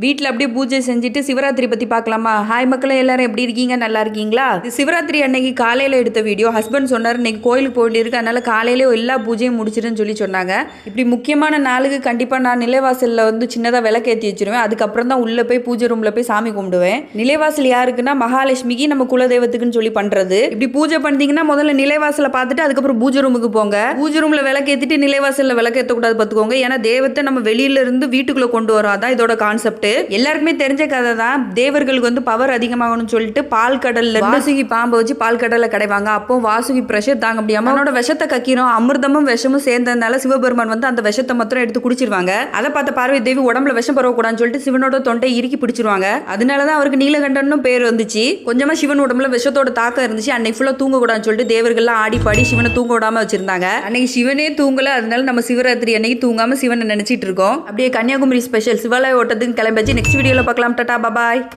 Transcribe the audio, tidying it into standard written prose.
வீட்டில் அப்படியே பூஜை செஞ்சுட்டு சிவராத்திரி பற்றி பார்க்கலாமா? ஹாய் மக்களே, எல்லாரும் எப்படி இருக்கீங்க? நல்லா இருக்கீங்களா? சிவராத்திரி அன்னைக்கு காலையில் எடுத்த வீடியோ. ஹஸ்பண்ட் சொன்னார் இன்னைக்கு கோயிலுக்கு போயிட்டு அதனால காலையிலே எல்லா பூஜையும் முடிச்சிருன்னு சொல்லி சொன்னாங்க. இப்படி முக்கியமான நாளுக்கு கண்டிப்பாக நான் நிலைவாசலில் வந்து சின்னதாக விளக்கேற்றி வச்சிருவேன். அதுக்கப்புறம் தான் உள்ளே போய் பூஜை ரூமில் போய் சாமி கும்பிடுவேன். நிலைவாசல் யாருக்குன்னா மகாலட்சுமிக்கு, நம்ம குலதெய்வத்துக்குன்னு சொல்லி பண்ணுறது. இப்படி பூஜை பண்ணிங்கன்னா முதல்ல நிலைவாசலை பார்த்துட்டு அதுக்கப்புறம் பூஜை ரூமுக்கு போங்க. பூஜை ரூமில் விளக்கேற்றிட்டு நிலைவாசலில் விளக்கேற்றக்கூடாது பார்த்துக்கோங்க. ஏன்னா தெய்வத்தை நம்ம வெளியில இருந்து வீட்டுக்குள்ளே கொண்டு வரோம். அதான் இதோட கான்செப்ட். எல்லாருக்குமே தெரிஞ்ச கதை தான். தேவர்களுக்கு வந்து பவர் அதிகமாகணும்னு சொல்லிட்டு பால் கடல்ல வாசுகி பாம்பை வச்சு பால் கடல்ல கடைவாங்க. அப்போ வாசுகி பிரஷர் தாங்க முடியாம அவனோட விஷத்தை கக்கிறோம். அமிர்தமும் விஷமும் சேர்ந்ததுனால சிவபெருமான் வந்து அந்த விஷத்தை மாத்திரம் எடுத்து குடிச்சிருவாங்க. அதை பார்த்த பார்வதி தேவி உடம்புல விஷம் பரவக்கூடாதுன்னு சொல்லிட்டு சிவனோட தொண்டை இறுக்கி பிடிச்சிருவாங்க. அதனாலதான் அவருக்கு நீலகண்டனும் பேர் வந்துச்சு. கொஞ்சமா சிவன் உடம்புல விஷத்தோட தாக்கம் இருந்துச்சு. அன்னைக்கு ஃபுல்லா தூங்க கூடாதுன்னு சொல்லிட்டு தேவர்கள்லாம் ஆடி பாடி சிவனை தூங்க விடாம வச்சிருந்தாங்க. அன்னைக்கு சிவனே தூங்கல. அதனால நம்ம சிவராத்திரி அன்னைக்கு தூங்காம சிவனை நினைச்சிட்டு இருக்கோம். அப்படியே கன்னியாகுமரி ஸ்பெஷல் சிவாலய ஓட்டத்துக்கு கிளம்பிச்சு. நெக்ஸ்ட் வீடியோல பார்க்கலாம். டாடா, பாய்.